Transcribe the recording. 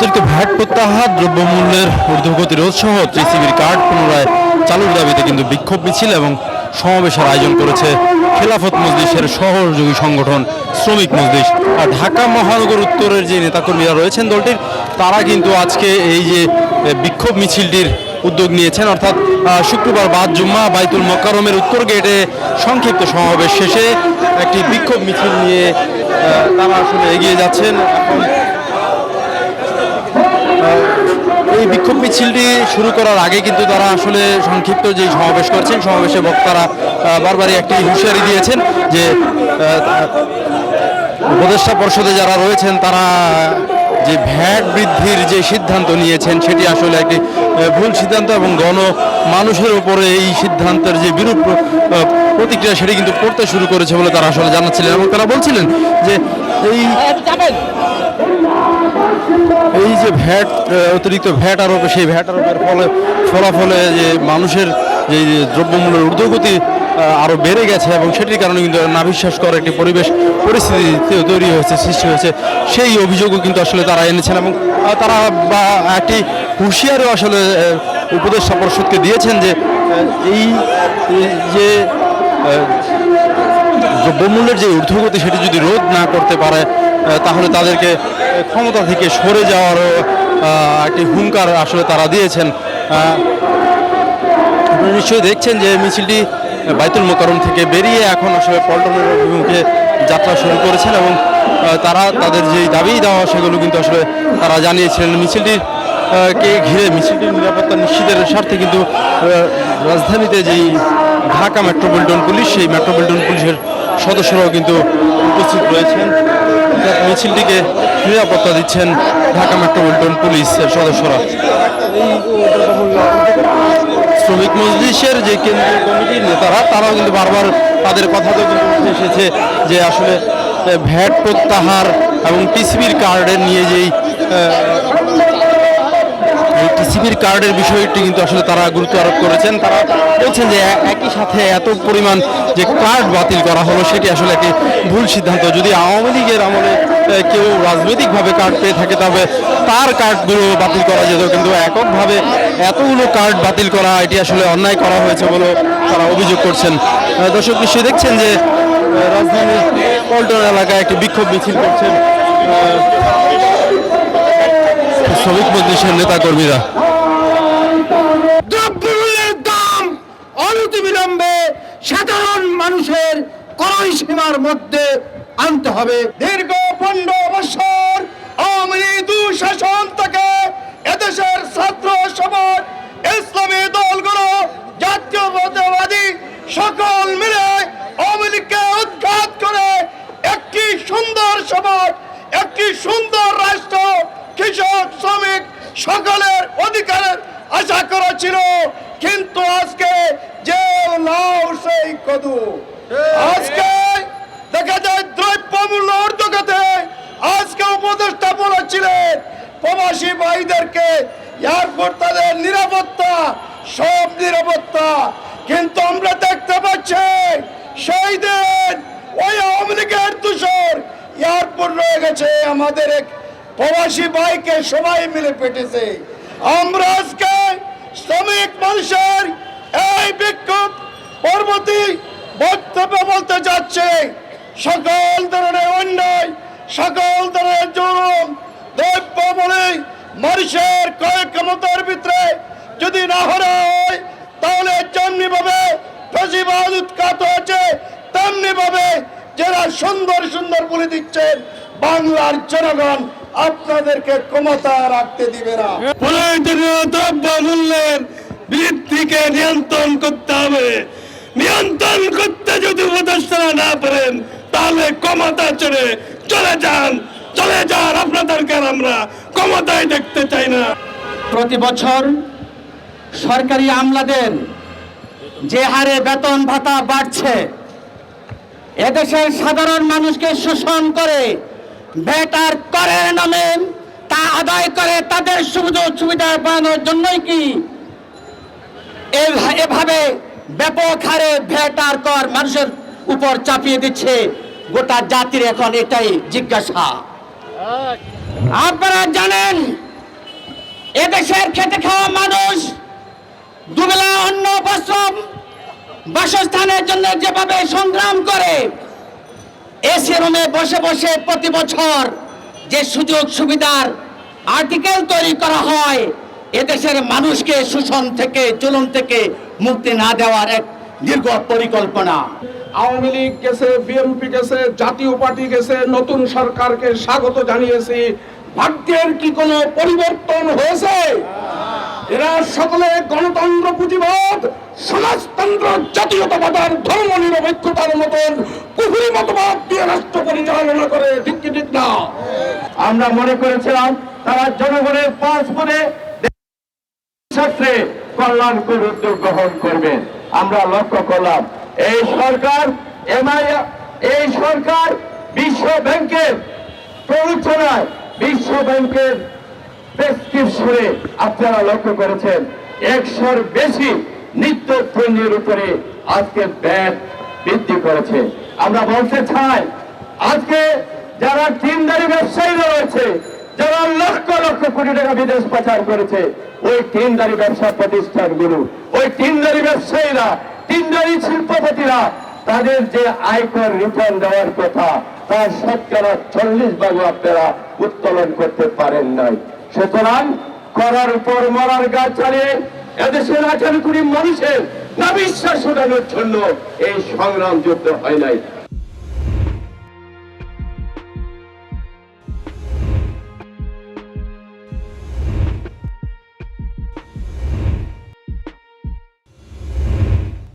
অতিরিক্ত ভ্যাট প্রত্যাহার, দ্রব্যমূল্যের ঊর্ধ্বগতি রোধ সহ টিসিবির কার্ড পুনরায় চালুর দাবিতে কিন্তু বিক্ষোভ মিছিল এবং সমাবেশের আয়োজন করেছে খেলাফত মজলিসের সহযোগী সংগঠন শ্রমিক মজলিস। আর ঢাকা মহানগর উত্তরের যে নেতাকর্মীরা রয়েছেন দলটির, তারা কিন্তু আজকে এই যে বিক্ষোভ মিছিলটির উদ্যোগ নিয়েছেন। অর্থাৎ শুক্রবার বাদ জুম্মা বাইতুল মোকাররমের উত্তর গেটে সংক্ষিপ্ত সমাবেশ শেষে একটি বিক্ষোভ মিছিল নিয়ে তারা আসলে এগিয়ে যাচ্ছেন। এখন এই বিক্ষোভ মিছিলটি শুরু করার আগে কিন্তু তারা আসলে সংক্ষিপ্ত যে সমাবেশ করছেন, সমাবেশে বক্তারা বারবারই একটি হুঁশিয়ারি দিয়েছেন যে উপদেষ্টা পরিষদে যারা রয়েছেন তারা যে ভ্যাট বৃদ্ধির যে সিদ্ধান্ত নিয়েছেন সেটি আসলে একটি ভুল সিদ্ধান্ত এবং মানুষের উপরে এই সিদ্ধান্তের যে বিরূপ প্রতিক্রিয়া সেটি কিন্তু পড়তে শুরু করেছে বলে তারা আসলে জানাচ্ছিলেন। এবং তারা বলছিলেন যে এই যে ভ্যাট অতিরিক্ত ভ্যাট আরোপ, সেই ভ্যাট আরোপের ফলাফলে যে মানুষের যে দ্রব্যমূল্যের ঊর্ধ্বগতি আরও বেড়ে গেছে এবং সেটির কারণে কিন্তু নাভিশ্বাস করার একটি পরিস্থিতি তৈরি হয়েছে, সৃষ্টি হয়েছে, সেই অভিযোগও কিন্তু আসলে তারা এনেছেন। এবং তারা একটি হুঁশিয়ারও আসলে উপদেষ্টা পরিষদকে দিয়েছেন যে এই যে দ্রব্যমূল্যের যে ঊর্ধ্বগতি সেটি যদি রোধ না করতে পারে তাহলে তাদেরকে ক্ষমতা থেকে সরে যাওয়ারও একটি হুঙ্কার আসলে তারা দিয়েছেন। আপনারা নিশ্চয়ই দেখছেন যে মিছিলটি বাইতুল মোকাররম থেকে বেরিয়ে এখন আসলে পল্টনের অভিমুখে যাত্রা শুরু করেছেন এবং তারা তাদের যেই দাবি দেওয়া সেগুলো কিন্তু আসলে তারা জানিয়েছিলেন। মিছিলটিকে ঘিরে মিছিলটির নিরাপত্তা নিশ্চিতের স্বার্থে কিন্তু রাজধানীতে যেই ঢাকা মেট্রোপলিটন পুলিশ, সেই মেট্রোপলিটন পুলিশের সদস্যরাও কিন্তু উপস্থিত রয়েছেন। মিছিলটিকে নিরাপত্তা দিচ্ছেন ঢাকা মেট্রোপলিটন পুলিশের সদস্যরা। শ্রমিক মজলিসের যে কেন্দ্রীয় কমিটির নেতারা তারাও কিন্তু বারবার তাদের কথাতেও কিন্তু উঠে এসেছে যে আসলে ভ্যাট প্রত্যাহার এবং টিসিবির কার্ডের নিয়ে যেই টিসিবির কার্ডের বিষয়টি কিন্তু আসলে তারা গুরুত্ব আরোপ করেছেন। তারা বলছেন যে একই সাথে এত পরিমাণ যে কার্ড বাতিল করা হলো সেটি আসলে একটি ভুল সিদ্ধান্ত। যদি আওয়ামী লীগের আমলে কেউ রাজনৈতিকভাবে কার্ড পেয়ে থাকে তবে তার কার্ডগুলো বাতিল করা যেত, কিন্তু এককভাবে এতগুলো কার্ড বাতিল করা এটি আসলে অন্যায় করা হয়েছে বলে তারা অভিযোগ করছেন। দর্শক নিশ্চয়ই দেখছেন যে রাজধানীর পল্টন এলাকায় একটি বিক্ষোভ মিছিল করছেন শ্রমিক মজলিসের নেতাকর্মীরা। দ্রব্যমূল্যের দাম অনতিবিলম্বে সাধারণ মানুষের ক্রয় সীমার মধ্যে আনতে হবে। দীর্ঘ 15 বছর আওয়ামী লীগ দুঃশাসন থেকে এদেশের ছাত্র সমাজ, ইসলামী দলগুলো, জাতীয়তাবাদী সকল মিলে আওয়ামী লীগকে উৎখাত করে একটি সুন্দর সমাজ, একটি সুন্দর রাষ্ট্র, কৃষক শ্রমিক সকলের অধিকারের আশা করেছিল। কিন্তু আজকে যে লাউ সেই কদু, আজকে দেখা যায় দ্রব্যমূল্য ঊর্ধ্বগতি। আজকে উপদেষ্টা বলেছিলেন প্রবাসী ভাইদেরকে এয়ারপোর্ট তাদের নিরাপত্তা, সব নিরাপত্তা, কিন্তু আমরা দেখতে পাচ্ছি সেই দিন ওই আওয়ামী লীগের দূষর এয়ারপোর্ট রয়ে গেছে, আমাদের এক প্রবাসী ভাইকে সবাই মিলে পেটেছে। আমরা আজকে শ্রমিক মানুষের এই বিক্ষোভ পরবর্তী বক্তব্য বলতে যাচ্ছে, সকল ধরনের অন্যায়, সকল ধরনের জুলুম, দ্রব্যমূল্য মানুষের ক্রয় ক্ষমতার ভিতরে যদি না হরা হয় তাহলে যেমনি ভাবে ফ্যাসিবাদ উৎখাত হয়েছে তেমনি ভাবে যারা সুন্দর সুন্দর বলে দিচ্ছেন বাংলার জনগণ আপনাদেরকে ক্ষমতা রাখতে দিবে না। প্রয়োজনীয় দ্রব্যমূল্যের বৃদ্ধিকে নিয়ন্ত্রণ করতে হবে। নিয়ন্ত্রণ করতে যদি উপদেষ্টারা না পারেন তাহলে ক্ষমতা ছেড়ে চলে যান। আপনাদেরকে আমরা ক্ষমতায় দেখতে চাই না। প্রতি বছর সরকারি আমলাদের যে হারে বেতন ভাতা বাড়ছে, এদেশের সাধারণ মানুষকে শোষণ করে ভ্যাট আর করের নামে তা আদায় করে তাদের সুবিধা পাওয়ানোর জন্যই কি এভাবে ব্যাপক হারে ভ্যাট আর কর মানুষের উপর চাপিয়ে দিচ্ছে? গোটা জাতির এখন এটাই জিজ্ঞাসা। আপনারা জানেন এদেশের খেটে খাওয়া মানুষ দুবেলা অন্ন বস্ত্র বাসস্থানের জন্য যেভাবে সংগ্রাম করে, এসি রুমে বসে বসে প্রতি বছর যে সুযোগ সুবিধার আর্টিকেল তৈরি করা হয়, এদেশের মানুষকে শোষণ থেকে, জুলুম থেকে মুক্তি না দেওয়ার এক দীর্ঘ পরিকল্পনা। আওয়ামী লীগ গেছে, বিএনপি গেছে, জাতীয় পার্টি গেছে, নতুন সরকারকে স্বাগত জানিয়েছি। ভাগ্যের কি কোনো পরিবর্তন হয়েছে? এরা সকলে গণতন্ত্র, পুঁজিবাদ, সমাজতন্ত্র, জাতীয়তাবাদ আর ধর্ম নিরপেক্ষতার মতন কুফরি মতবাদ দিয়ে রাষ্ট্র পরিচালনা করে, ঠিক কি ঠিক না? আমরা মনে করেছিলাম তারা জনগণের পাঁচ বনে ক্ষেত্রে কল্যাণকর উদ্যোগ গ্রহণ করবেন। আমরা লক্ষ্য করলাম এই সরকার বিশ্ব ব্যাংকের প্ররোচনায়, বিশ্ব ব্যাংকের প্রেসক্রিপশনে আপনারা লক্ষ্য করেছেন 100-র বেশি নিত্য পণ্যের উপরে আজকে ব্যাট বৃদ্ধি করেছে। আমরা বলতে চাই, আজকে যারা টিনদারি ব্যবসায়ীরা রয়েছে, যারা লক্ষ লক্ষ কোটি টাকা বিদেশ পাচার করেছে, ওই টিনদারি ব্যবসা প্রতিষ্ঠানগুলো, ওই টিনদারি ব্যবসায়ীরা, টিনদারি শিল্পপতিরা, তাদের যে আয়কর রিটার্ন দেওয়ার কথা, তার 40% আপনারা উত্তোলন করতে পারেন নাই। সুতরাং করার উপর মরার গাছ চালিয়ে এদেশের 18 কোটি মানুষের নাবিশ্বাস উঠানোর জন্য এই সংগ্রাম যুদ্ধ হয় নাই।